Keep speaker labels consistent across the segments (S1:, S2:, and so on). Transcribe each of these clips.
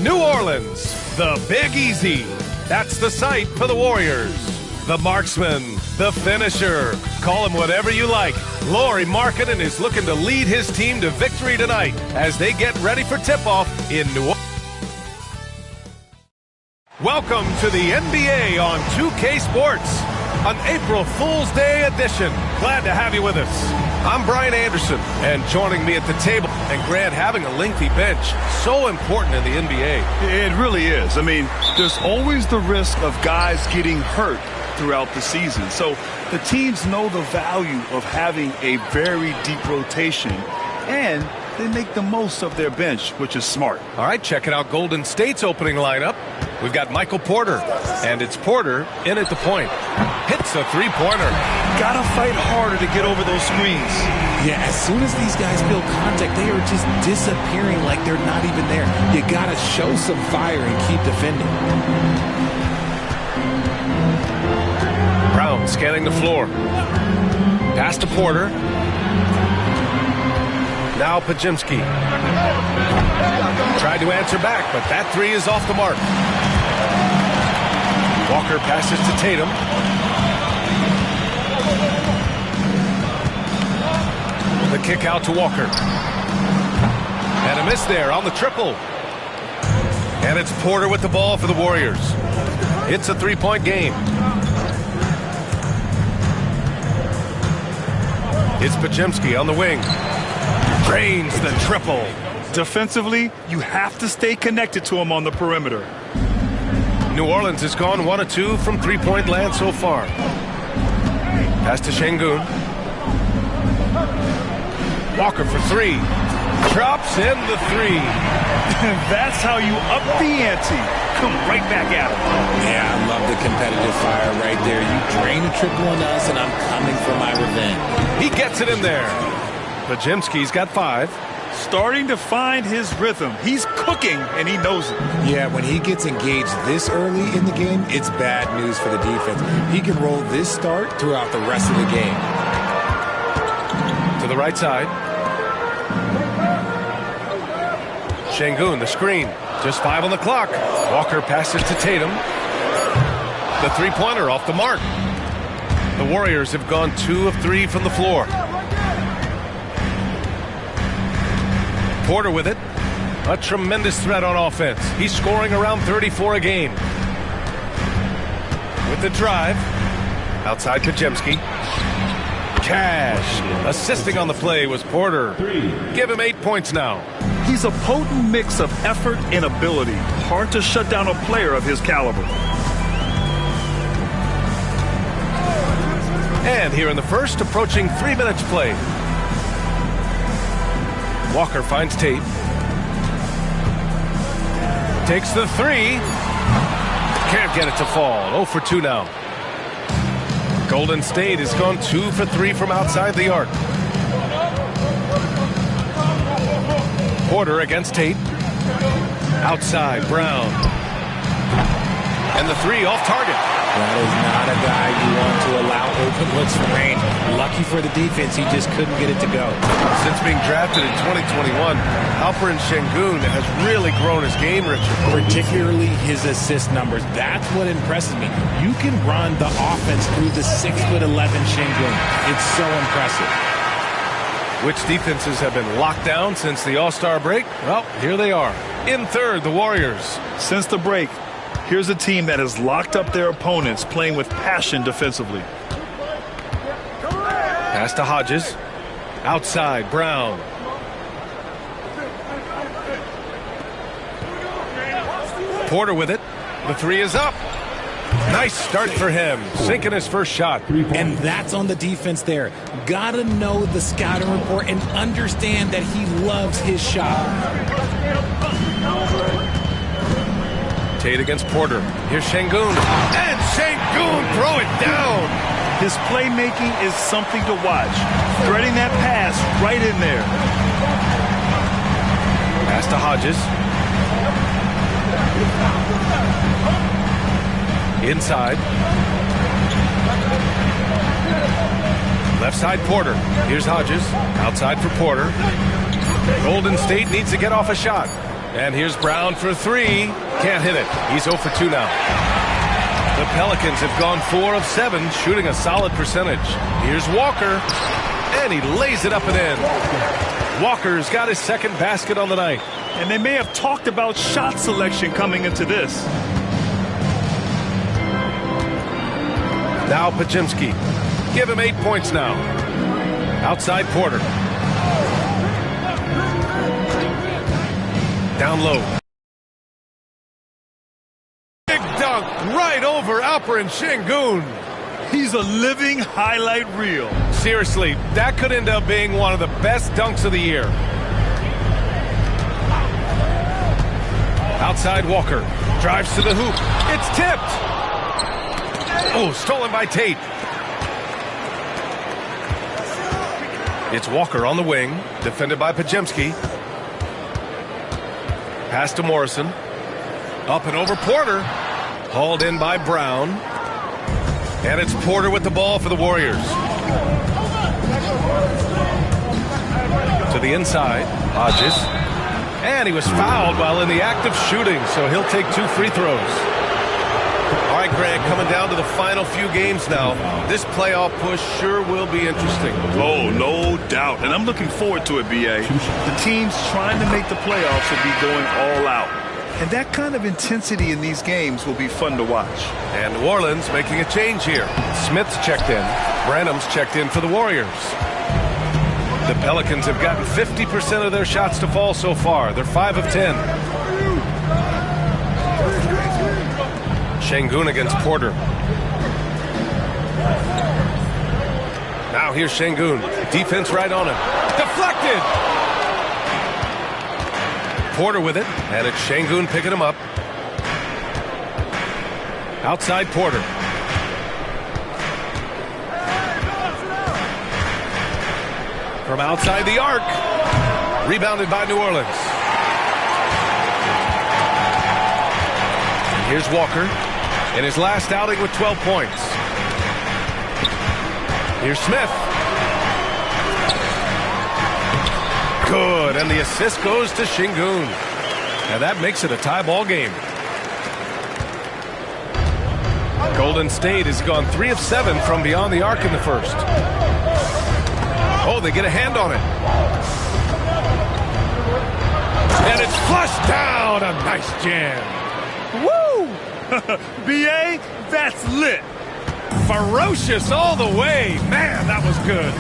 S1: New Orleans, the Big Easy. That's the site for the Warriors. The marksman, the finisher. Call him whatever you like. Lauri Markkanen is looking to lead his team to victory tonight as they get ready for tip-off in New Orleans. Welcome to the NBA on 2K Sports, an April Fool's Day edition. Glad to have you with us. I'm Brian Anderson, and joining me at the table, and Grant, having a lengthy bench, so important in the NBA.
S2: It really is. I mean, there's always the risk of guys getting hurt throughout the season. So the teams know the value of having a very deep rotation, and they make the most of their bench, which is smart.
S1: All right, checking out Golden State's opening lineup. We've got Michael Porter, and it's Porter in at the point. Hits a three-pointer.
S2: Gotta fight harder to get over those screens.
S3: Yeah, as soon as these guys feel contact, they are just disappearing like they're not even there. You gotta show some fire and keep defending.
S1: Brown scanning the floor. Pass to Porter. Now Pajimski. Tried to answer back, but that three is off the mark. Walker passes to Tatum. The kick out to Walker. And a miss there on the triple. And it's Porter with the ball for the Warriors. It's a three-point game. It's Pajimski on the wing. Drains the triple.
S2: Defensively, you have to stay connected to him on the perimeter.
S1: New Orleans has gone 1 of 2 from three-point land so far. Pass to Şengün. Walker for three. Drops in the three.
S2: That's how you up the ante. Come right back at him.
S3: Yeah, I love the competitive fire right there. You drain a triple on us, and I'm coming for my revenge.
S1: He gets it in there. Pajimski's got 5.
S2: Starting to find his rhythm. He's cooking, and he knows it.
S3: Yeah, when he gets engaged this early in the game, it's bad news for the defense. He can roll this start throughout the rest of the game.
S1: To the right side. Şengün, the screen. Just 5 on the clock. Walker passes to Tatum. The three-pointer off the mark. The Warriors have gone 2 of 3 from the floor. Porter with it. A tremendous threat on offense. He's scoring around 34 a game. With the drive. Outside Pajimski. Cash. Assisting on the play was Porter. Give him 8 points now.
S2: He's a potent mix of effort and ability. Hard to shut down a player of his caliber.
S1: And here in the first, approaching 3 minutes played. Walker finds Tate. Takes the three. Can't get it to fall. 0 for 2 now. Golden State has gone 2 for 3 from outside the arc. Porter against Tate. Outside, Brown. And the three off target.
S3: That is not a guy you want to allow open looks from range. Lucky for the defense, he just couldn't get it to go.
S1: Since being drafted in 2021, Alperen Şengün has really grown his game, Richard.
S3: Particularly his assist numbers. That's what impresses me. You can run the offense through the 6'11" Şengün. It's so impressive.
S1: Which defenses have been locked down since the All-Star break? Well, here they are. In third, the Warriors.
S2: Since the break, here's a team that has locked up their opponents, playing with passion defensively.
S1: Pass to Hodges. Outside, Brown. Porter with it. The three is up. Nice start for him. Sinking his first shot.
S3: And that's on the defense there. Gotta know the scouting report and understand that he loves his shot.
S1: Tate against Porter. Here's Şengün. And Şengün throw it down.
S2: His playmaking is something to watch. Threading that pass right in there.
S1: Pass to Hodges. Inside. Left side Porter. Here's Hodges. Outside for Porter. Golden State needs to get off a shot. And here's Brown for 3. Can't hit it. He's 0 for 2 now. The Pelicans have gone 4 of 7, shooting a solid percentage. Here's Walker, and he lays it up and in. Walker's got his second basket on the night.
S2: And they may have talked about shot selection coming into this.
S1: Now Pajemski. Give him 8 points now. Outside Porter. Down low. Big dunk right over Alperen Şengün.
S2: He's a living highlight reel.
S1: Seriously, that could end up being one of the best dunks of the year. Outside Walker. Drives to the hoop. It's tipped. Oh, stolen by Tate. It's Walker on the wing. Defended by Pajemski. Pass to Morrison. Up and over Porter. Hauled in by Brown. And it's Porter with the ball for the Warriors. To the inside. Hodges. And he was fouled while in the act of shooting, so he'll take 2 free throws. All right, Greg, coming down to the final few games now. This playoff push sure will be interesting.
S2: Oh, no doubt. And I'm looking forward to it, B.A. The teams trying to make the playoffs will be going all out. And that kind of intensity in these games will be fun to watch.
S1: And New Orleans making a change here. Smith's checked in. Branham's checked in for the Warriors. The Pelicans have gotten 50% of their shots to fall so far. They're 5 of 10. Şengün against Porter. Now here's Şengün. Defense right on him. Deflected! Porter with it, and it's Şengün picking him up. Outside Porter. From outside the arc. Rebounded by New Orleans. And here's Walker in his last outing with 12 points. Here's Smith. Good, and the assist goes to Şengün. And that makes it a tie ball game. Golden State has gone 3 of 7 from beyond the arc in the first. Oh, they get a hand on it. And it's flushed down. A nice jam.
S2: Woo! B.A., that's lit.
S1: Ferocious all the way. Man, that was good.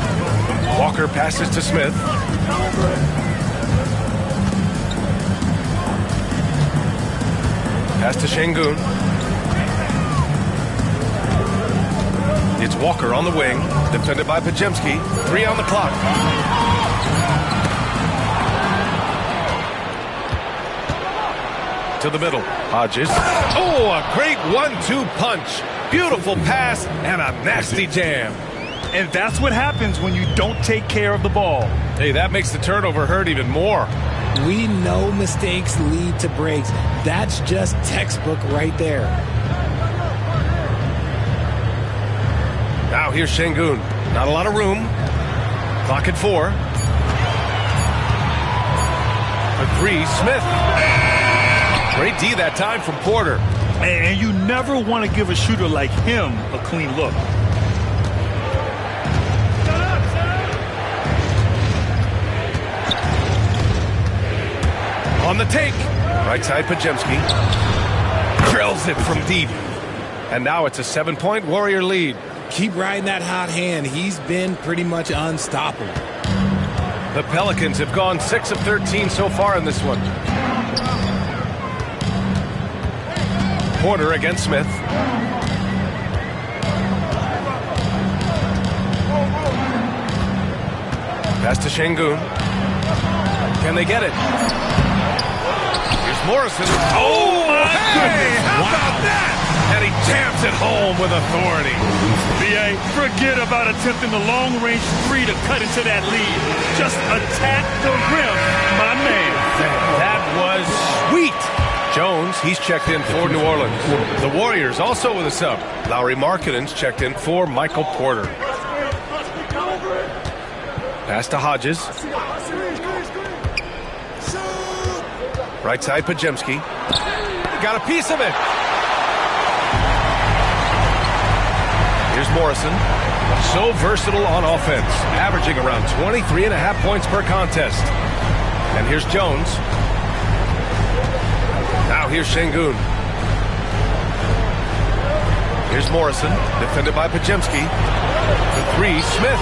S1: Walker passes to Smith. Pass to Şengün. It's Walker on the wing, defended by Pajemski. 3 on the clock. To the middle. Hodges. Oh, a great 1-2 punch. Beautiful pass and a nasty jam.
S2: And that's what happens when you don't take care of the ball.
S1: Hey, that makes the turnover hurt even more.
S3: We know mistakes lead to breaks. That's just textbook right there.
S1: Now here's Şengün. Not a lot of room. Clock at 4. For 3, Smith. Great D that time from Porter.
S2: And you never want to give a shooter like him a clean look.
S1: On the take. Right side Pajemski. Drills it from deep. And now it's a 7-point Warrior lead.
S3: Keep riding that hot hand. He's been pretty much unstoppable.
S1: The Pelicans have gone 6 of 13 so far in this one. Porter against Smith. Pass to Şengün. Can they get it? Here's Morrison. Oh, hey, how about that? And he jams it home with authority.
S2: B.A., forget about attempting the long-range 3 to cut into that lead. Just attack the rim, my man.
S1: That was sweet. Jones, he's checked in for New Orleans. The Warriors also with a sub. Lauri Markkanen's checked in for Michael Porter. Pass to Hodges. Right side, Pajemski. Got a piece of it. Here's Morrison. So versatile on offense, averaging around 23.5 points per contest. And here's Jones. Now here's Şengün. Here's Morrison, defended by Pajemski. The three, Smith.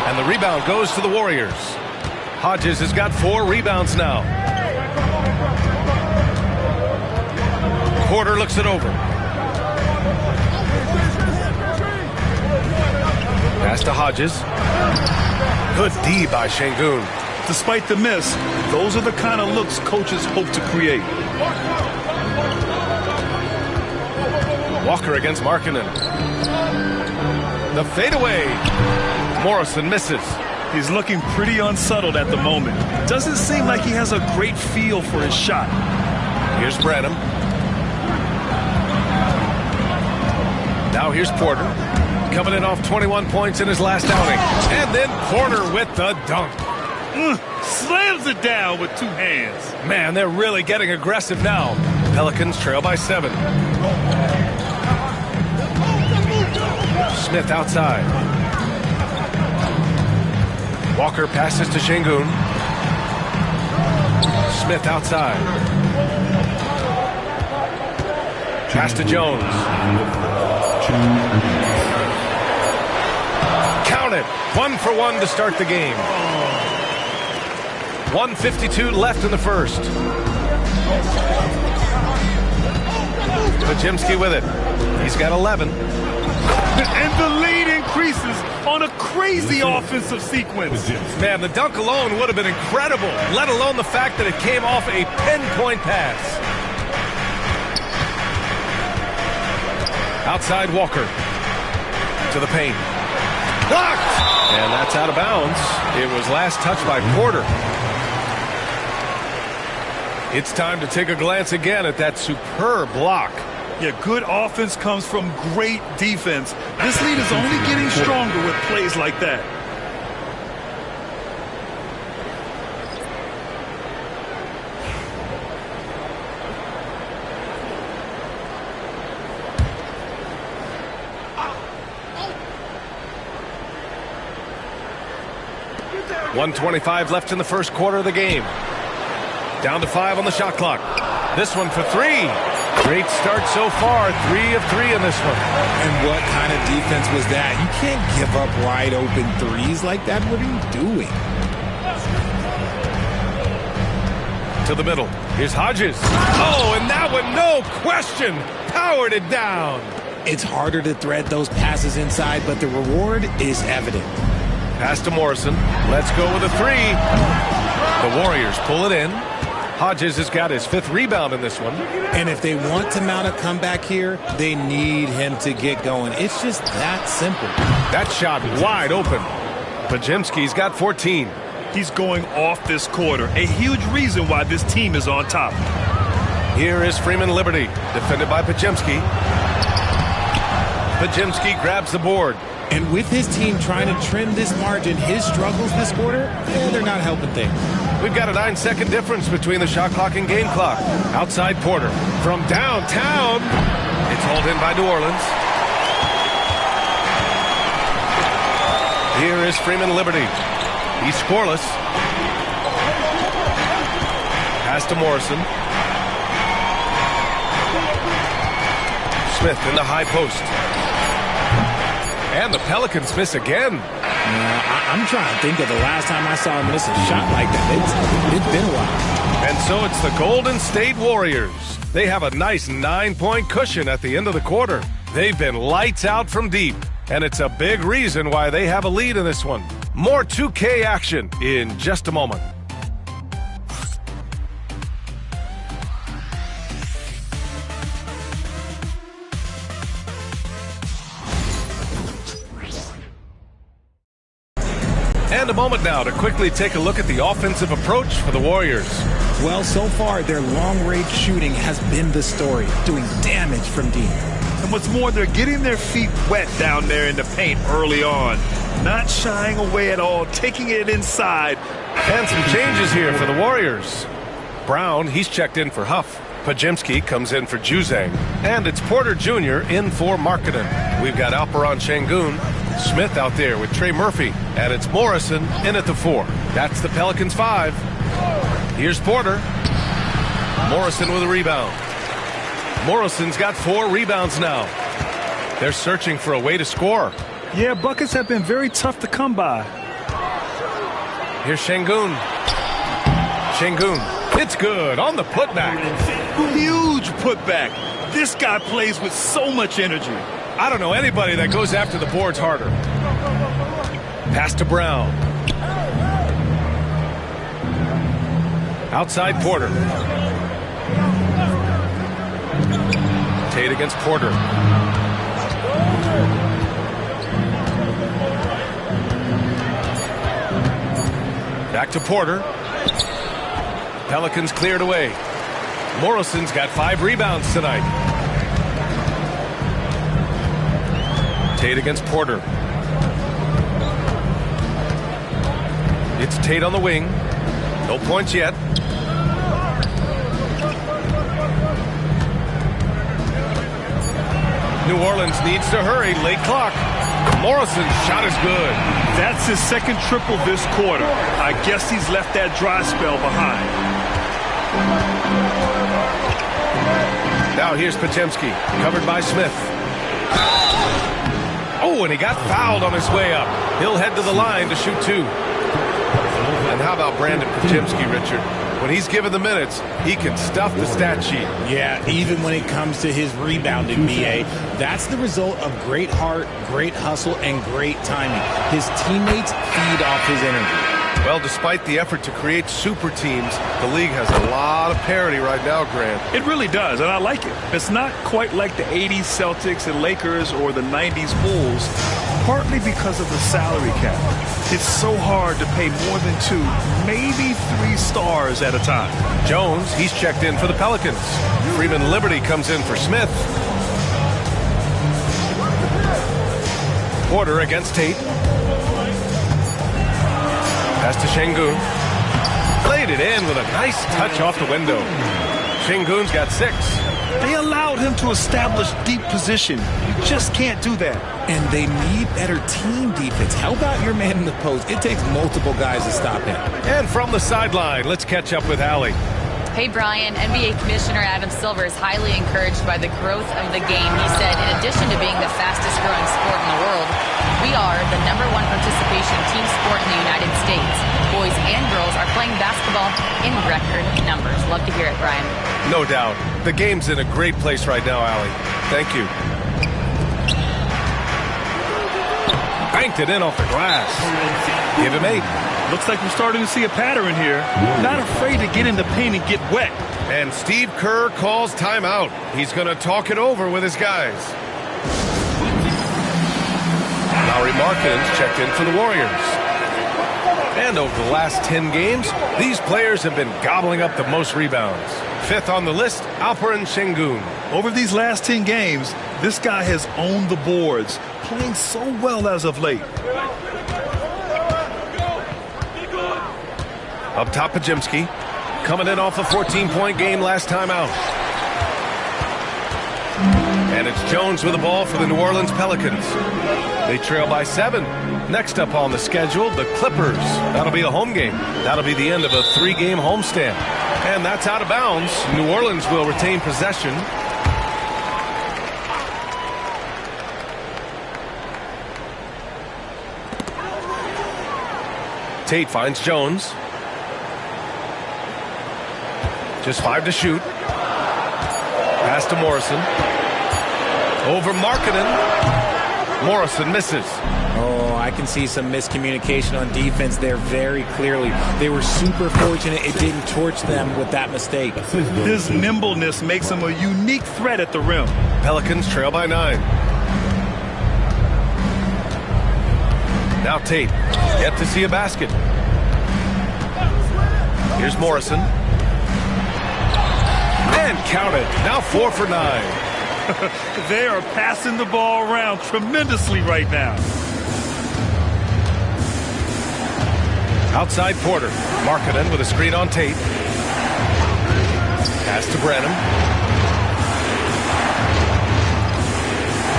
S1: And the rebound goes to the Warriors. Hodges has got 4 rebounds now. Porter looks it over. Pass to Hodges. Good D by Şengün.
S2: Despite the miss, those are the kind of looks coaches hope to create.
S1: Walker against Markkanen. The fadeaway. Morrison misses.
S2: He's looking pretty unsettled at the moment. Doesn't seem like he has a great feel for his shot.
S1: Here's Branham. Now here's Porter. Coming in off 21 points in his last outing. And then Porter with the dunk.
S2: Slams it down with 2 hands.
S1: Man, they're really getting aggressive now. Pelicans trail by 7. Smith outside. Walker passes to Şengün. Smith outside. Pass to Jones. Count it. 1 for 1 to start the game. 1:52 left in the first. Pajemski with it. He's got 11.
S2: And the lead increases on a crazy offensive sequence.
S1: Man, the dunk alone would have been incredible, let alone the fact that it came off a pinpoint pass. Outside Walker. To the paint. Blocked! And that's out of bounds. It was last touched by Porter. It's time to take a glance again at that superb block.
S2: Yeah, good offense comes from great defense. This lead is only getting stronger with plays like that.
S1: .125 left in the first quarter of the game. Down to 5 on the shot clock. This one for 3. Great start so far. 3 of 3 in this one.
S3: And what kind of defense was that? You can't give up wide open threes like that. What are you doing?
S1: To the middle. Here's Hodges. Oh, and that one, no question, powered it down.
S3: It's harder to thread those passes inside, but the reward is evident.
S1: Pass to Morrison. Let's go with a 3. The Warriors pull it in. Hodges has got his 5th rebound in this one.
S3: And if they want to mount a comeback here, they need him to get going. It's just that simple.
S1: That shot wide open. Pajemski's got 14.
S2: He's going off this quarter. A huge reason why this team is on top.
S1: Here is Freeman Liberty, defended by Pajemski. Pajemski grabs the board.
S3: And with his team trying to trim this margin, his struggles this quarter, they're not helping things.
S1: We've got a 9-second difference between the shot clock and game clock. Outside Porter. From downtown. It's hauled in by New Orleans. Here is Freeman Liberty. He's scoreless. Pass to Morrison. Smith in the high post. And the Pelicans miss again.
S3: I'm trying to think of the last time I saw him miss a shot like that. It's been a while.
S1: And so it's the Golden State Warriors. They have a nice 9-point cushion at the end of the quarter. They've been lights out from deep, and it's a big reason why they have a lead in this one. More 2K action in just a moment. And a moment now to quickly take a look at the offensive approach for the Warriors.
S3: Well, so far, their long-range shooting has been the story, doing damage from deep.
S2: And what's more, they're getting their feet wet down there in the paint early on. Not shying away at all, taking it inside.
S1: And some changes here for the Warriors. Brown, he's checked in for Huff. Pajemski comes in for Juzang. And it's Porter Jr. in for Markkanen. We've got Alperon Şengün. Smith out there with Trey Murphy. And it's Morrison in at the 4. That's the Pelicans 5. Here's Porter. Morrison with a rebound. Morrison's got 4 rebounds now. They're searching for a way to score.
S2: Yeah, buckets have been very tough to come by.
S1: Here's Şengün. Şengün. It's good on the putback.
S2: Huge putback. This guy plays with so much energy.
S1: I don't know anybody that goes after the boards harder. Pass to Brown. Outside Porter. Tate against Porter. Back to Porter. Pelicans cleared away. Morrison's got 5 rebounds tonight. Tate against Porter. It's Tate on the wing. No points yet. New Orleans needs to hurry. Late clock. Morrison's shot is good.
S2: That's his second triple this quarter. I guess he's left that dry spell behind.
S1: Now here's Pajemski, covered by Smith. Oh, and he got fouled on his way up. He'll head to the line to shoot 2. And how about Brandon Pajemski, Richard? When he's given the minutes, he can stuff the stat sheet.
S3: Yeah, even when it comes to his rebounding, B.A., that's the result of great heart, great hustle, and great timing. His teammates feed off his energy.
S1: Well, despite the effort to create super teams, the league has a lot of parity right now, Grant.
S2: It really does, and I like it. It's not quite like the 80s Celtics and Lakers or the 90s Bulls, partly because of the salary cap. It's so hard to pay more than 2, maybe 3 stars at a time.
S1: Jones, he's checked in for the Pelicans. Freeman Liberty comes in for Smith. Porter against Tate. Pass to Şengün. Played it in with a nice touch off the window. Şengün's got 6.
S2: They allowed him to establish deep position. You just can't do that.
S3: And they need better team defense. How about your man in the post? It takes multiple guys to stop him.
S1: And from the sideline, let's catch up with Allie.
S4: Hey, Brian, NBA Commissioner Adam Silver is highly encouraged by the growth of the game. He said, in addition to being the fastest growing sport in the world, we are the #1 participation team sport in the United States. Boys and girls are playing basketball in record numbers. Love to hear it, Brian.
S1: No doubt. The game's in a great place right now, Allie. Thank you. Banked it in off the glass. Give him 8.
S2: Looks like we're starting to see a pattern here. Not afraid to get in the paint and get wet.
S1: And Steve Kerr calls timeout. He's going to talk it over with his guys. Lauri Markkanen's checked in for the Warriors. And over the last 10 games, these players have been gobbling up the most rebounds. 5th on the list, Alperon Şengün.
S2: Over these last 10 games, this guy has owned the boards, playing so well as of late.
S1: Up top, Pajemski, coming in off a 14-point game last time out. And it's Jones with the ball for the New Orleans Pelicans. They trail by 7. Next up on the schedule, the Clippers. That'll be a home game. That'll be the end of a 3-game homestand. And that's out of bounds. New Orleans will retain possession. Tate finds Jones. Just 5 to shoot. Pass to Morrison. Over Markkanen. Morrison misses.
S3: Oh, I can see some miscommunication on defense there very clearly. They were super fortunate it didn't torch them with that mistake.
S2: This nimbleness makes him a unique threat at the rim.
S1: Pelicans trail by 9. Now Tate. Yet to see a basket. Here's Morrison. And counted. Now 4 for 9.
S2: They are passing the ball around tremendously right now.
S1: Outside Porter. Markkanen with a screen on Tate. Pass to Branham.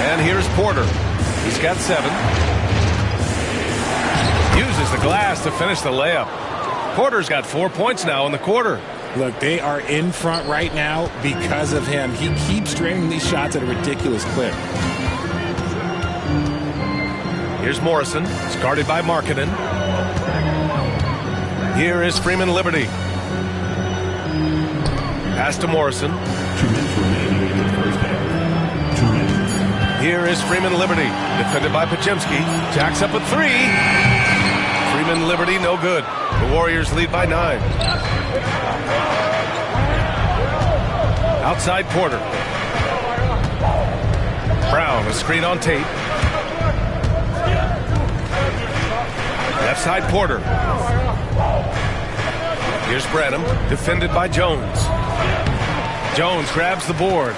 S1: And here's Porter. He's got 7. Uses the glass to finish the layup. Porter's got 4 points now in the quarter.
S3: Look, they are in front right now because of him. He keeps draining these shots at a ridiculous clip.
S1: Here's Morrison. It's guarded by Markkanen. Here is Freeman Liberty. Pass to Morrison.
S5: 2 minutes remaining in the first half. 2 minutes.
S1: Here is Freeman Liberty. Defended by Podziemski. Jacks up a 3. Freeman Liberty, no good. The Warriors lead by 9. Outside Porter. Brown, a screen on Tate. Left side Porter. Here's Branham, defended by Jones. Jones grabs the board.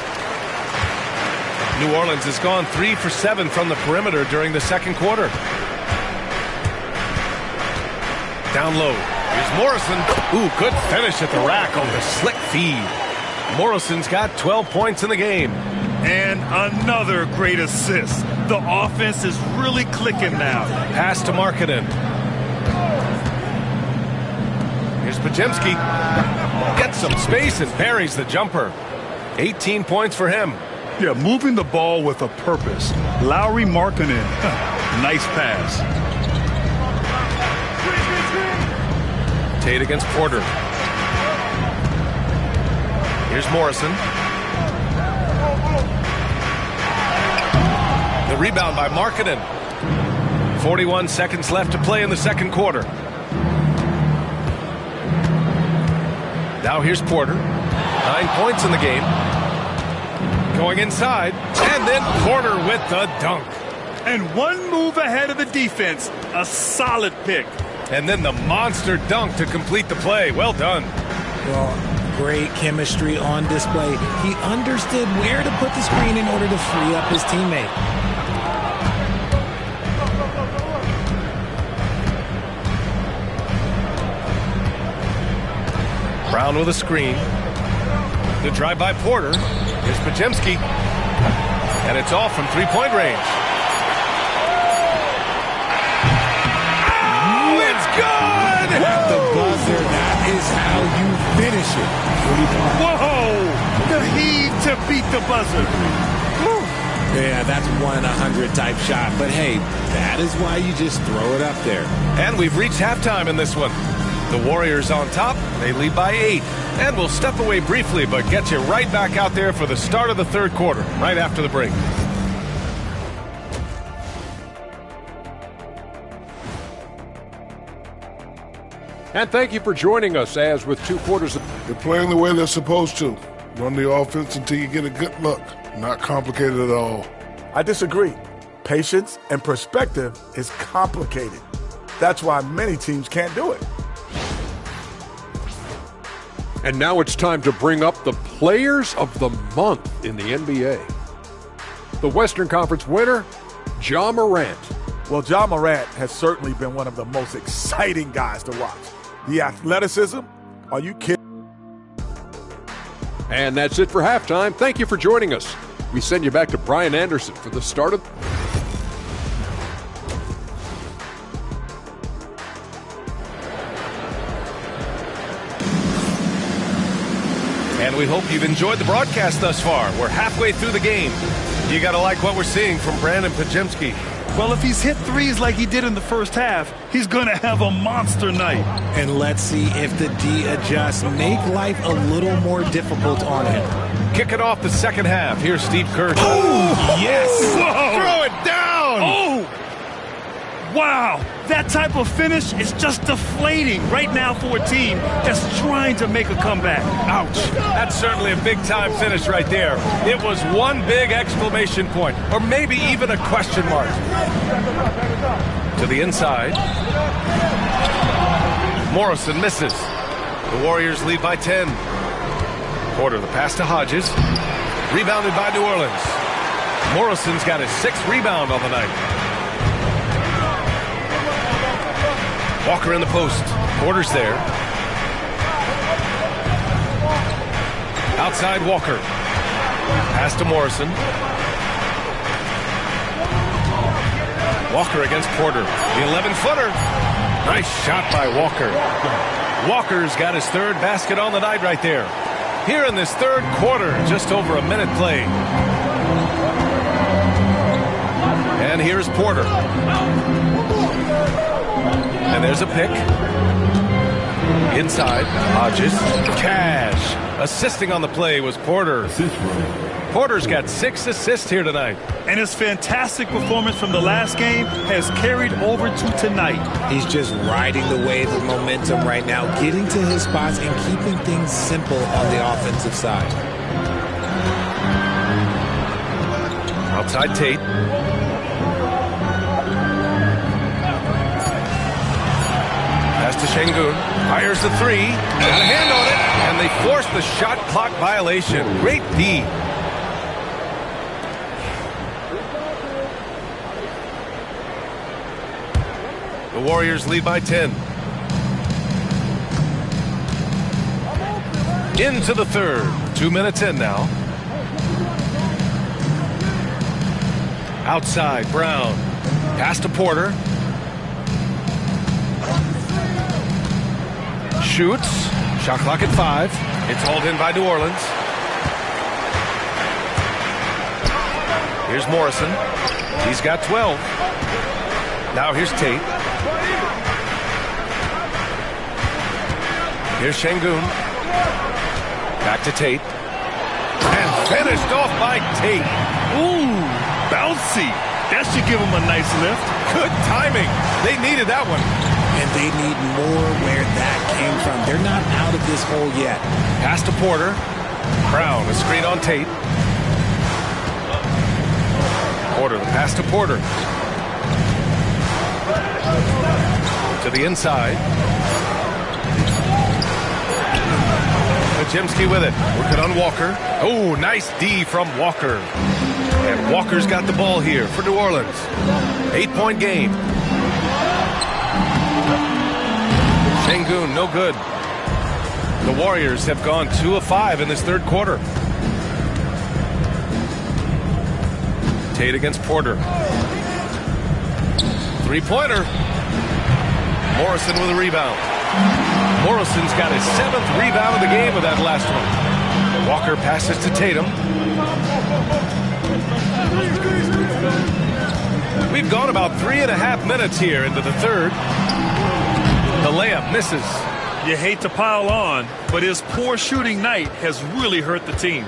S1: New Orleans has gone 3 for 7 from the perimeter during the second quarter. Down low. Here's Morrison. Ooh, good finish at the rack on the slick feed. Morrison's got 12 points in the game.
S2: And another great assist. The offense is really clicking now.
S1: Pass to Markkanen. Here's Podziemski. Gets some space and buries the jumper. 18 points for him.
S2: Yeah, moving the ball with a purpose. Lauri Markkanen. Nice pass.
S1: Tate against Porter. Here's Morrison. The rebound by Markkanen. 41 seconds left to play in the second quarter. Now here's Porter. 9 points in the game. Going inside. And then Porter with the dunk.
S2: And one move ahead of the defense. A solid pick.
S1: And then the monster dunk to complete the play. Well done.
S3: Well, great chemistry on display. He understood where to put the screen in order to free up his teammate.
S1: Brown with a screen. The drive by Porter. Here's Podziemski. And it's off from three-point range. Oh, it's good!
S3: At the buzzer, that is how you finish it.
S2: Whoa! The heave to beat the buzzer.
S3: Yeah, that's 1 in 100 type shot. But hey, that is why you just throw it up there.
S1: And we've reached halftime in this one. The Warriors on top. They lead by 8. And we'll step away briefly, but get you right back out there for the start of the third quarter, right after the break.
S6: And thank you for joining us as with 2 quarters.
S7: They're playing the way they're supposed to. Run the offense until you get a good look. Not complicated at all.
S8: I disagree. Patience and perspective is complicated. That's why many teams can't do it.
S6: And now it's time to bring up the Players of the Month in the NBA. The Western Conference winner, Ja Morant.
S8: Well, Ja Morant has certainly been one of the most exciting guys to watch. The athleticism, are you kidding?
S6: And that's it for halftime. Thank you for joining us. We send you back to Brian Anderson for the start of...
S1: And we hope you've enjoyed the broadcast thus far. We're halfway through the game. You got to like what we're seeing from Brandon Podziemski.
S2: Well, if he's hit threes like he did in the first half, he's going to have a monster night.
S3: And let's see if the D adjusts. Make life a little more difficult on him.
S1: Kicking off the second half. Here's Steve Kerr.
S2: Oh,
S1: yes!
S2: Whoa.
S1: Throw it down!
S2: Oh! Wow! That type of finish is just deflating right now for a team that's trying to make a comeback. Ouch.
S1: That's certainly a big-time finish right there. It was one big exclamation point, or maybe even a question mark. To the inside. Morrison misses. The Warriors lead by 10. Porter, the pass to Hodges. Rebounded by New Orleans. Morrison's got his 6th rebound on the night. Walker in the post. Porter's there. Outside Walker. Pass to Morrison. Walker against Porter. The 11-footer. Nice shot by Walker. Walker's got his third basket on the night right there. Here in this third quarter, just over a minute played. And here's Porter. And there's a pick. Inside, Hodges. Cash. Assisting on the play was Porter. Porter's got 6 assists here tonight.
S2: And his fantastic performance from the last game has carried over to tonight.
S3: He's just riding the wave of momentum right now, getting to his spots and keeping things simple on the offensive side.
S1: Outside Tate. Pass to Şengün. Fires the three. Got a hand on it. And they force the shot clock violation. Great D. The Warriors lead by 10. Into the third. 2 minutes in now. Outside, Brown. Pass to Porter. Shoots. Shot clock at 5. It's hauled in by New Orleans. Here's Morrison. He's got 12. Now here's Tate. Here's Şengün. Back to Tate. And finished off by Tate.
S2: Ooh, bouncy. That should give him a nice lift.
S1: Good timing. They needed that one.
S3: And they need more where that came from. They're not out of this hole yet.
S1: Pass to Porter. Brown, a screen on Tate. Porter, the pass to Porter. To the inside. Pelicans with it. Working on Walker. Oh, nice D from Walker. And Walker's got the ball here for New Orleans. 8-point game. Şengün, no good. The Warriors have gone 2 of 5 in this third quarter. Tate against Porter. Three-pointer. Morrison with a rebound. Morrison's got his 7th rebound of the game with that last one. Walker passes to Tatum. We've gone about 3.5 minutes here into the third. The layup misses.
S2: You hate to pile on, but his poor shooting night has really hurt the team.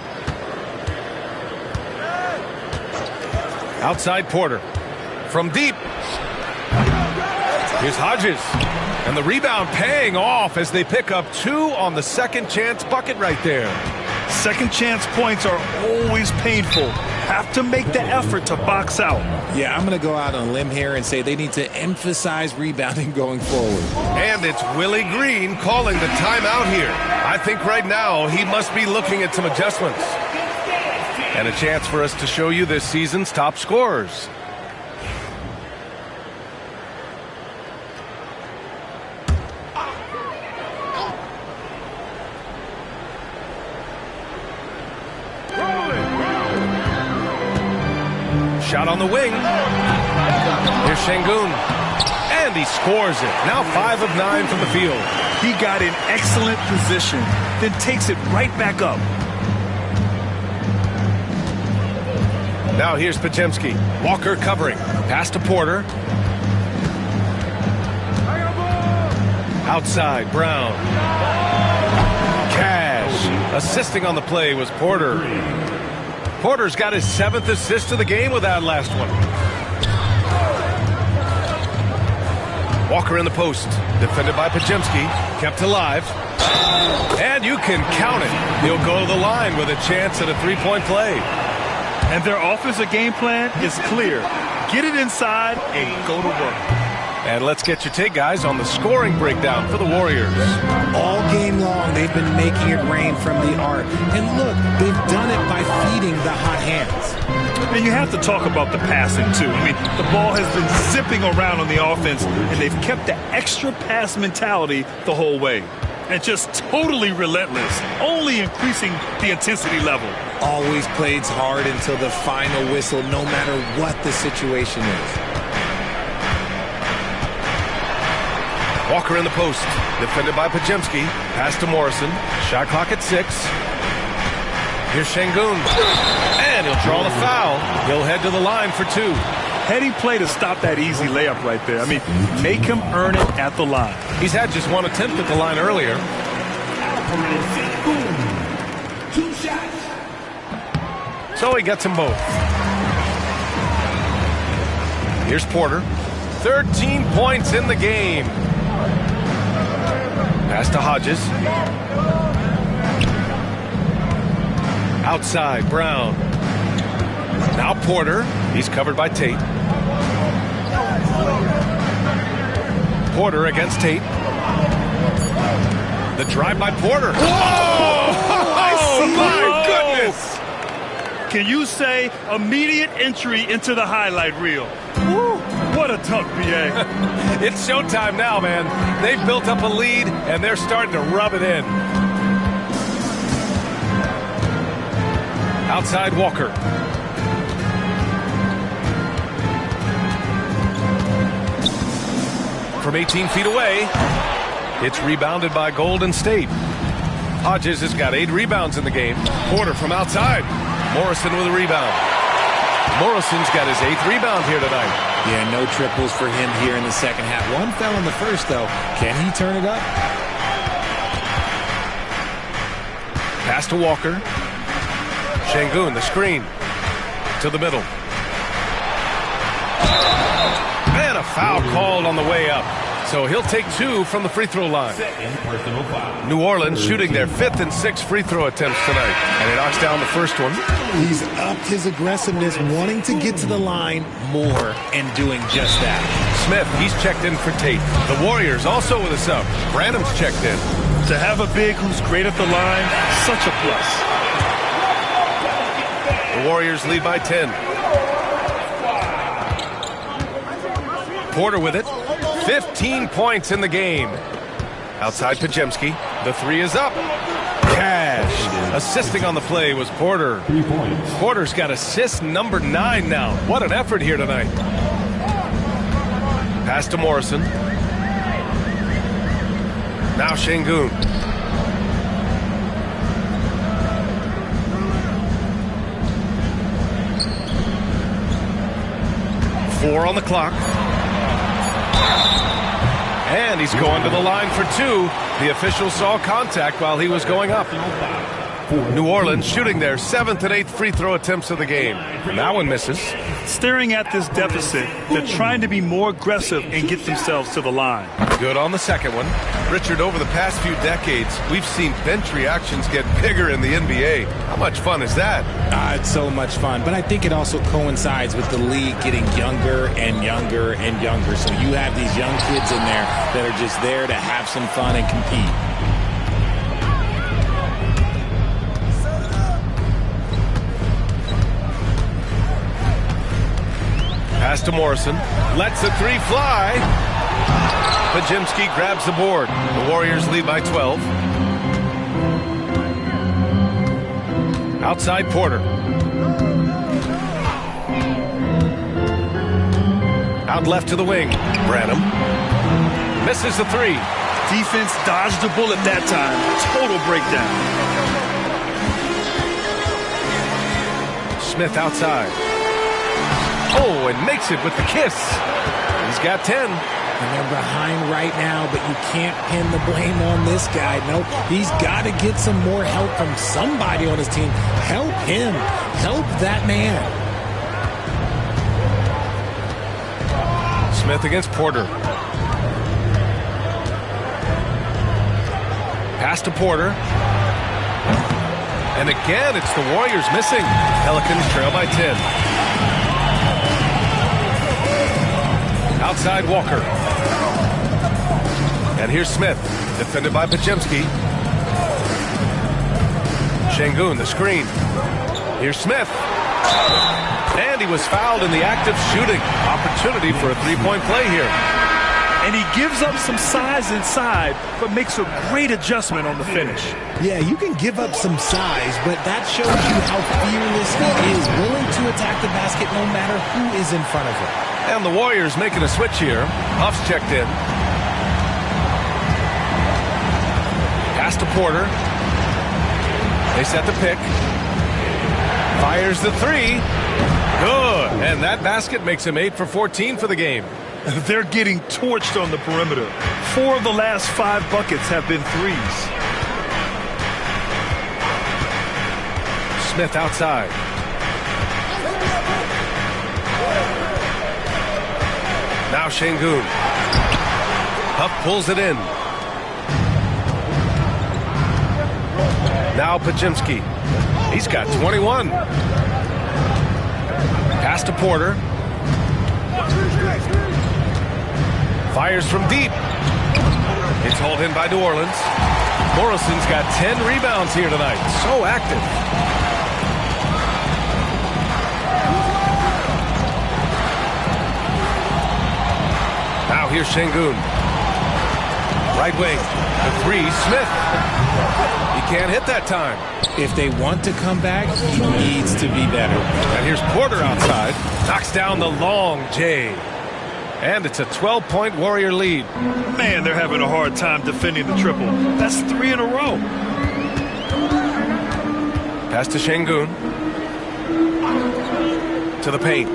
S1: Outside Porter. From deep. Here's Hodges. And the rebound paying off as they pick up 2 on the second chance bucket right there.
S2: Second chance points are always painful. Have to make the effort to box out.
S3: Yeah, I'm going to go out on a limb here and say they need to emphasize rebounding going forward.
S1: And it's Willie Green calling the timeout here. I think right now he must be looking at some adjustments. And a chance for us to show you this season's top scorers. Shot on the wing. Here's Şengün. And he scores it. Now 5 of 9 from the field.
S2: He got in excellent position, then takes it right back up.
S1: Now here's Pelicans. Walker covering. Pass to Porter. Outside, Brown. Cash. Assisting on the play was Porter. Porter's got his 7th assist of the game with that last one. Walker in the post. Defended by Pajemski. Kept alive. And you can count it. He'll go to the line with a chance at a 3-point play.
S2: And their offensive game plan is clear. Get it inside and go to work.
S1: And let's get your take, guys, on the scoring breakdown for the Warriors.
S3: All game long, they've been making it rain from the arc. And look, they've done it by feeding the hot hands.
S2: And you have to talk about the passing, too. I mean, the ball has been zipping around on the offense, and they've kept the extra pass mentality the whole way. and just totally relentless, only increasing the intensity level.
S3: Always plays hard until the final whistle, no matter what the situation is.
S1: Walker in the post, defended by Pajemski. Pass to Morrison. Shot clock at 6. Here's Şengün. And he'll draw the foul. He'll head to the line for 2.
S2: Heady play to stop that easy layup right there. I mean, make him earn it at the line.
S1: He's had just one attempt at the line earlier.
S5: 2 shots.
S1: So he gets them both. Here's Porter. 13 points in the game. Pass to Hodges. Outside, Brown. Now Porter. He's covered by Tate. Porter against Tate. The drive by Porter.
S2: Oh,
S1: my goodness!
S2: Can you say immediate entry into the highlight reel? Woo, what a dunk, B.A.
S1: It's showtime now, man. They've built up a lead, and they're starting to rub it in. Outside Walker. From 18 feet away, it's rebounded by Golden State. Hodges has got 8 rebounds in the game. Porter from outside. Morrison with a rebound. Morrison's got his 8th rebound here tonight.
S3: Yeah, no triples for him here in the second half. One fell in the first, though. Can he turn it up?
S1: Pass to Walker. Şengün, the screen. To the middle. And a foul called on the way up. So he'll take 2 from the free throw line.
S5: Personal foul.
S1: New Orleans shooting their 5th and 6th free throw attempts tonight. And he knocks down the first one.
S3: He's upped his aggressiveness, wanting to get to the line more and doing just that.
S1: Smith, he's checked in for Tate. The Warriors also with a sub. Branham's checked in.
S2: To have a big who's great at the line, such a plus.
S1: The Warriors lead by 10. Porter with it. 15 points in the game. Outside Pajemski. The 3 is up. Cash. Assisting on the play was Porter.
S5: 3 points.
S1: Porter's got assist number 9 now. What an effort here tonight. Pass to Morrison. Now Şengün. Four on the clock. And he's going to the line for 2. The official saw contact while he was going up. New Orleans shooting their 7th and 8th free throw attempts of the game. And that one misses.
S2: Staring at this deficit, they're trying to be more aggressive and get themselves to the line.
S1: Good on the second one. Richard, over the past few decades, we've seen bench reactions get bigger in the NBA. How much fun is that?
S3: It's so much fun, but I think it also coincides with the league getting younger and younger and younger. So you have these young kids in there that are just there to have some fun and compete.
S1: Pass to Morrison. Lets the 3 fly. Pajemski grabs the board. The Warriors lead by 12. Outside Porter. Out left to the wing. Branham. Misses the 3.
S2: Defense dodged the bullet that time. Total breakdown.
S1: Smith outside. Oh, and makes it with the kiss. He's got 10.
S3: And they're behind right now, but you can't pin the blame on this guy. Nope, he's got to get some more help from somebody on his team. Help him. Help that man.
S1: Smith against Porter. Pass to Porter. And again, it's the Warriors missing. Pelicans trail by 10. Outside Walker. And here's Smith, defended by Pajemski. Şengün, the screen. Here's Smith. And he was fouled in the act of shooting. Opportunity for a 3-point play here.
S2: And he gives up some size inside, but makes a great adjustment on the finish.
S3: Yeah, you can give up some size, but that shows you how fearless he is, willing to attack the basket no matter who is in front of him.
S1: And the Warriors making a switch here. Huff's checked in. Pass to Porter. They set the pick. Fires the three. Good. And that basket makes him 8 for 14 for the game.
S2: They're getting torched on the perimeter. 4 of the last 5 buckets have been threes.
S1: Smith outside. Now Şengün. Huff pulls it in. Now Podziemski. He's got 21. Pass to Porter. Fires from deep. It's hauled in by New Orleans. Morrison's got 10 rebounds here tonight. So active. Now here's Şengün. Right wing. The three, Smith. He can't hit that time.
S3: If they want to come back, he needs to be better.
S1: And here's Porter outside. Knocks down the long J. And it's a 12-point Warrior lead.
S2: Man, they're having a hard time defending the triple. That's 3 in a row.
S1: Pass to Şengün. To the paint.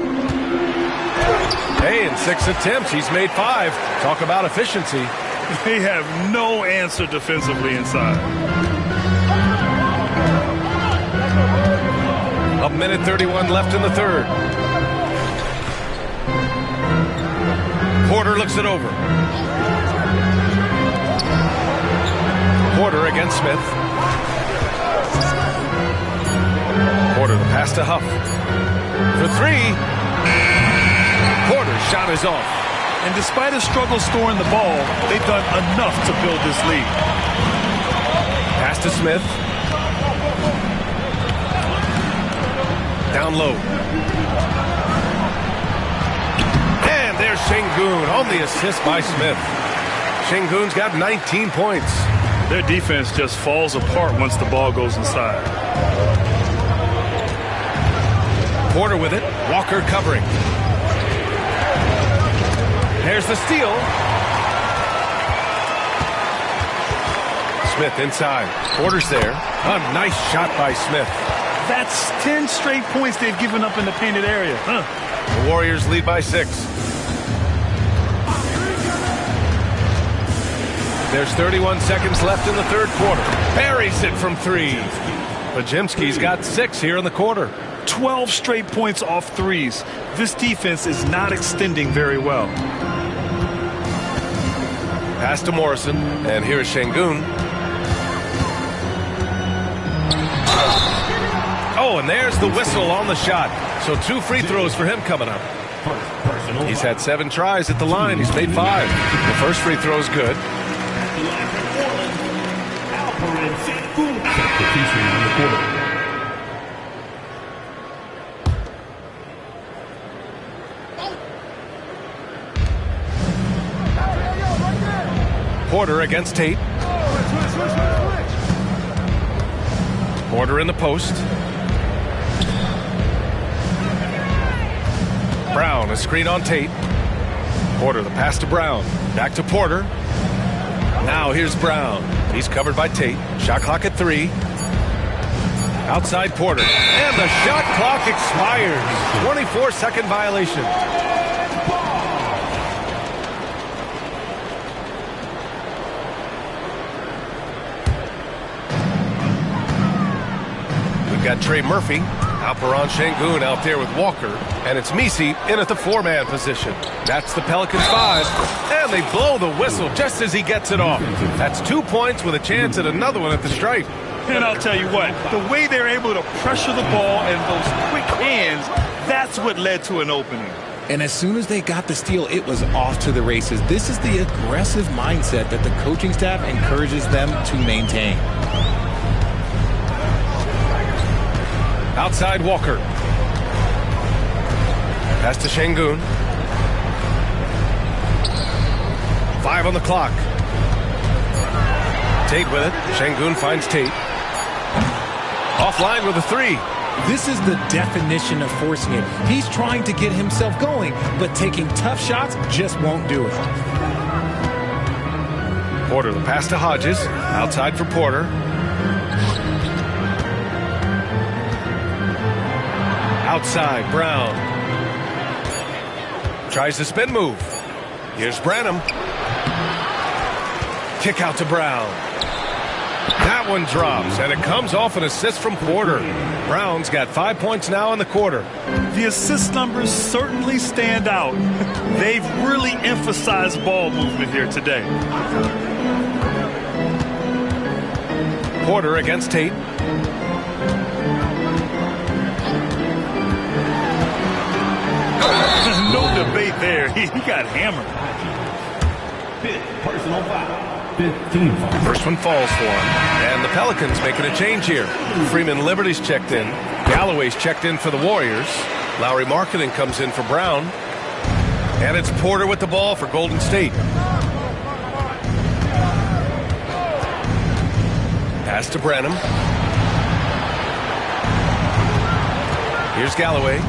S1: Hey, in 6 attempts, he's made 5. Talk about efficiency.
S2: They have no answer defensively inside.
S1: A minute 31 left in the third. Porter looks it over. Porter against Smith. Porter, the pass to Huff. For 3. Porter's shot is off.
S2: And despite a struggle scoring the ball, they've done enough to build this lead.
S1: Pass to Smith. Down low. And there's Şengün on the assist by Smith. Şengün's got 19 points.
S2: Their defense just falls apart once the ball goes inside.
S1: Porter with it. Walker covering. There's the steal. Smith inside. Porter's there. A nice shot by Smith.
S2: That's 10 straight points they've given up in the painted area.
S1: The Warriors lead by 6. There's 31 seconds left in the third quarter. Buries it from 3. Podziemski's got 6 here in the quarter.
S2: 12 straight points off threes. This defense is not extending very well.
S1: Pass to Morrison, and here's Şengün. Oh, and there's the whistle on the shot. So 2 free throws for him coming up. He's had 7 tries at the line. He's made 5. The first free throw is good.
S5: Substitution on the court.
S1: Porter against Tate. Porter in the post. Brown, a screen on Tate. Porter, the pass to Brown. Back to Porter. Now here's Brown. He's covered by Tate. Shot clock at 3. Outside Porter. And the shot clock expires. 24-second violation. We've got Trey Murphy. Alperon Şengün out there with Walker. And it's Misi in at the 4-man position. That's the Pelicans 5. And they blow the whistle just as he gets it off. That's 2 points with a chance at another one at the stripe.
S2: And I'll tell you what, the way they're able to pressure the ball and those quick hands, that's what led to an opening.
S3: And as soon as they got the steal, it was off to the races. This is the aggressive mindset that the coaching staff encourages them to maintain.
S1: Outside Walker. Pass to Şengün. 5 on the clock. Tate with it. Şengün finds Tate. Offline with a 3.
S3: This is the definition of forcing it. He's trying to get himself going, but taking tough shots just won't do it.
S1: Porter, the pass to Hodges. Outside for Porter. Outside, Brown. Tries the spin move. Here's Branham. Kick out to Brown. That one drops, and it comes off an assist from Porter. Brown's got 5 points now in the quarter.
S2: The assist numbers certainly stand out. They've really emphasized ball movement here today.
S1: Porter against Tate.
S2: There's no debate there. He got hammered.
S5: Personal foul. 15 foul.
S1: First one falls for him. And the Pelicans making a change here. Freeman Liberty's checked in. Galloway's checked in for the Warriors. Lauri Markkanen comes in for Brown. And it's Porter with the ball for Golden State. Pass to Branham. Here's Galloway.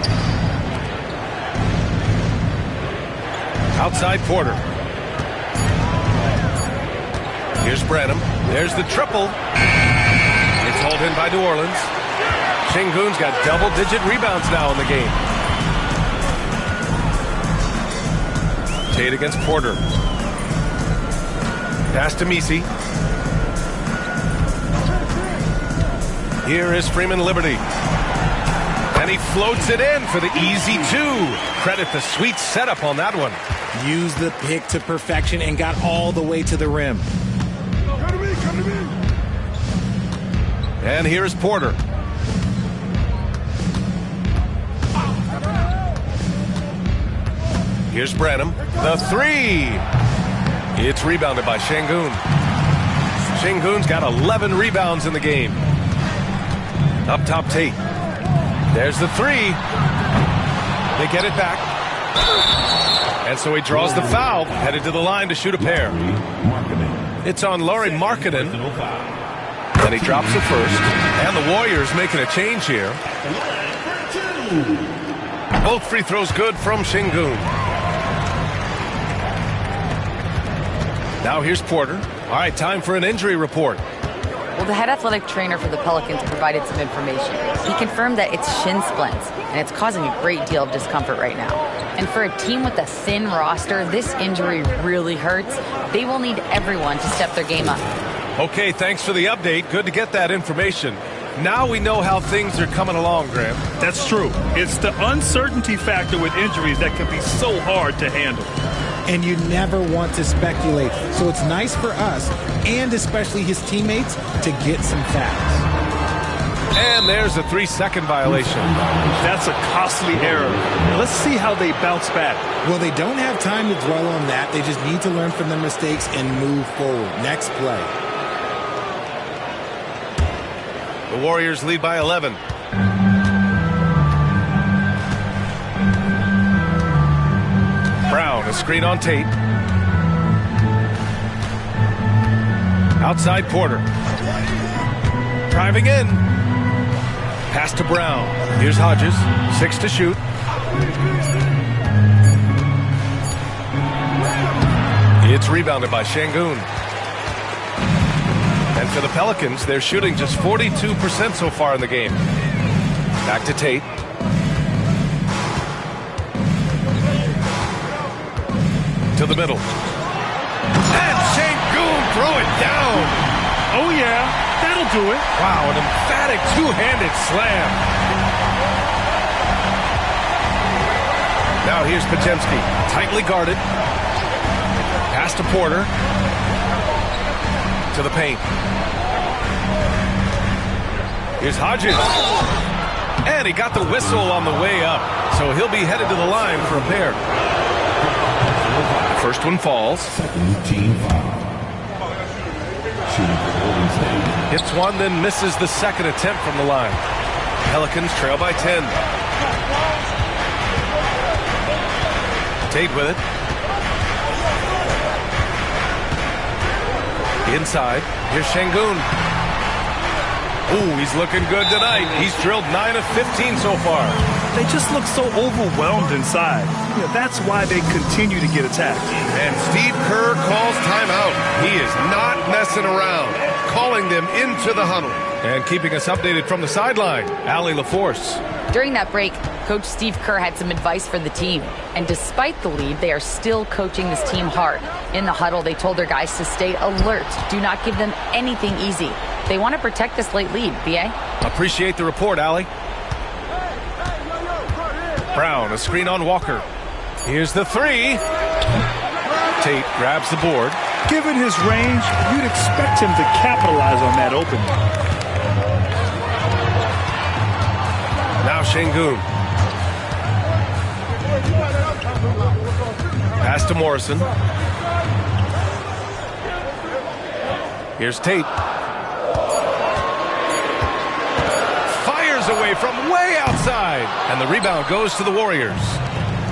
S1: Outside Porter. Here's Branham. There's the triple. It's hauled in by New Orleans. Şengün's got double-digit rebounds now in the game. Tate against Porter. Pass to Messi. Here is Freeman Liberty. And he floats it in for the easy 2. Credit the sweet setup on that one.
S3: Used the pick to perfection and got all the way to the rim.
S1: And here's Porter. Here's Branham. The 3. It's rebounded by Şengün. Şengün's got 11 rebounds in the game. Up top, Tate. There's the 3. They get it back. And so he draws the foul, headed to the line to shoot a pair. It's on Lauri Markkanen. And he drops it first. And the Warriors making a change here. Both free throws good from Şengün. Now here's Porter. All right, time for an injury report.
S4: Well, the head athletic trainer for the Pelicans provided some information. He confirmed that it's shin splints, and it's causing a great deal of discomfort right now. And for a team with a thin roster, this injury really hurts. They will need everyone to step their game up.
S1: Okay, thanks for the update. Good to get that information. Now we know how things are coming along, Graham.
S2: That's true. It's the uncertainty factor with injuries that can be so hard to handle.
S3: And you never want to speculate. So it's nice for us, and especially his teammates, to get some facts.
S1: And there's a 3-second violation.
S2: That's a costly error. Let's see how they bounce back.
S3: Well, they don't have time to dwell on that. They just need to learn from their mistakes and move forward. Next play.
S1: The Warriors lead by 11. Brown, a screen on Tate. Outside Porter. Driving in. Pass to Brown. Here's Hodges. 6 to shoot. It's rebounded by Şengün. And for the Pelicans, they're shooting just 42% so far in the game. Back to Tate. To the middle. And Şengün throw it down.
S2: Oh, yeah, that'll do it.
S1: Wow, an emphatic two-handed slam. Now here's Podziemski, tightly guarded. Pass to Porter. To the paint. Here's Hodges. And he got the whistle on the way up. So he'll be headed to the line for a pair. First one falls.
S5: Second team foul. Shooting for Golden State.
S1: Hits one, then misses the second attempt from the line. Pelicans trail by 10. Tate with it. Inside, here's Şengün. Ooh, he's looking good tonight. He's drilled 9 of 15 so far.
S2: They just look so overwhelmed inside. That's why they continue to get attacked.
S1: And Steve Kerr calls timeout. He is not messing around, calling them into the huddle. And keeping us updated from the sideline, Allie LaForce.
S4: During that break, Coach Steve Kerr had some advice for the team. And despite the lead, they are still coaching this team hard. In the huddle, they told their guys to stay alert. Do not give them anything easy. They want to protect this late lead, B.A.
S1: Appreciate the report, Allie. Brown, a screen on Walker. Here's the three. Tate grabs the board.
S2: Given his range, you'd expect him to capitalize on that opening.
S1: Now Şengün. Pass to Morrison. Here's Tate. Fires away from way outside. And the rebound goes to the Warriors.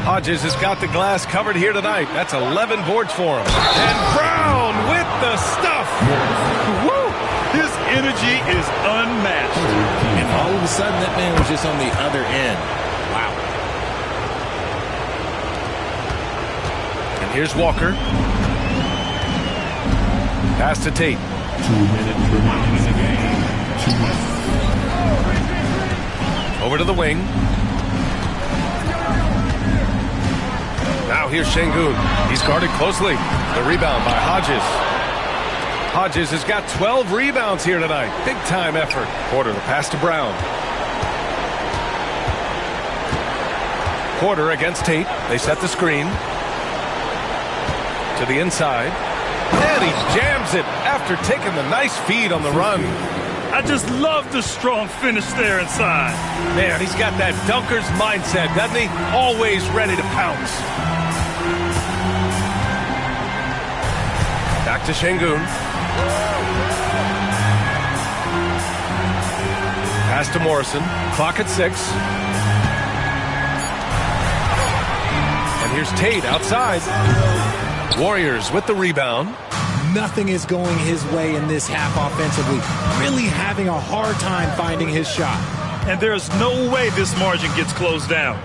S1: Hodges has got the glass covered here tonight. That's 11 boards for him. And Brown with the stuff.
S2: Woo! His energy is unmatched.
S3: And all of a sudden, that man was just on the other end. Wow.
S1: And here's Walker. Pass to Tate.
S5: 2 minutes remaining in the game.
S1: Over to the wing. Now here's Şengün. He's guarded closely. The rebound by Hodges. Hodges has got 12 rebounds here tonight. Big time effort. Porter, the pass to Brown. Porter against Tate. They set the screen. To the inside. And he jams it after taking the nice feed on the run.
S2: I just love the strong finish there inside.
S1: Man, he's got that dunker's mindset, doesn't he? Always ready to pounce. Back to Şengün. Pass to Morrison. Clock at 6. And here's Tate outside. Warriors with the rebound.
S3: Nothing is going his way in this half offensively. Really having a hard time finding his shot.
S2: And there's no way this margin gets closed down.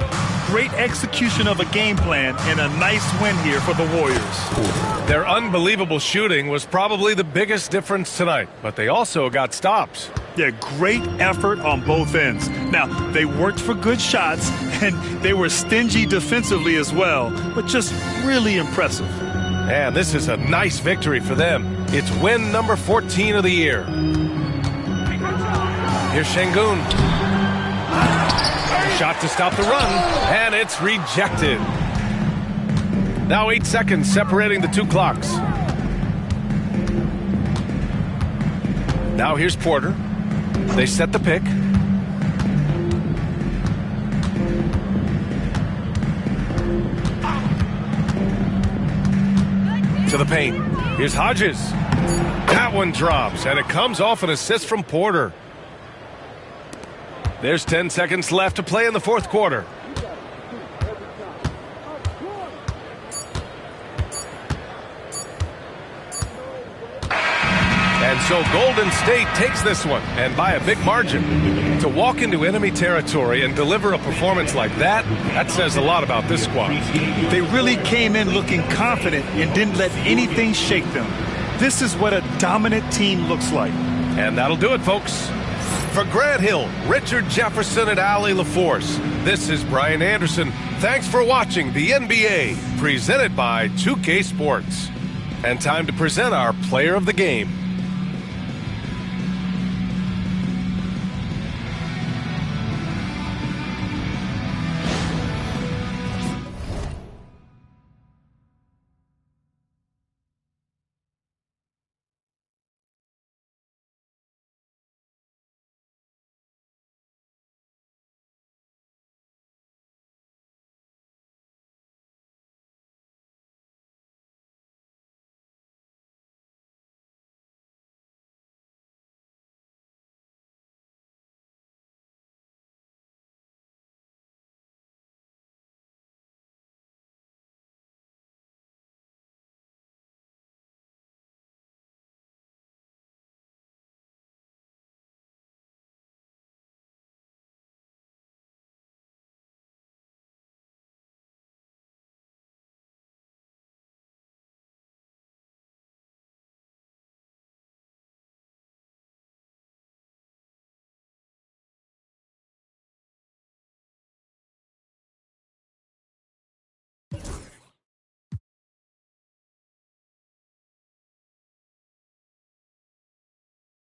S2: Great execution of a game plan and a nice win here for the Warriors.
S1: Their unbelievable shooting was probably the biggest difference tonight, but they also got stops.
S2: Yeah, great effort on both ends. Now, they worked for good shots, and they were stingy defensively as well, but just really impressive.
S1: And this is a nice victory for them. It's win number 14 of the year. Here's Şengün. Shot to stop the run, and it's rejected. Now 8 seconds separating the two clocks. Now here's Porter. They set the pick. To the paint. Here's Hodges. That one drops, and it comes off an assist from Porter. There's 10 seconds left to play in the fourth quarter. And so Golden State takes this one, and by a big margin. To walk into enemy territory and deliver a performance like that, that says a lot about this squad.
S2: They really came in looking confident and didn't let anything shake them. This is what a dominant team looks like.
S1: And that'll do it, folks. For Grant Hill, Richard Jefferson, and Allie LaForce, this is Brian Anderson. Thanks for watching the NBA, presented by 2K Sports. And time to present our player of the game.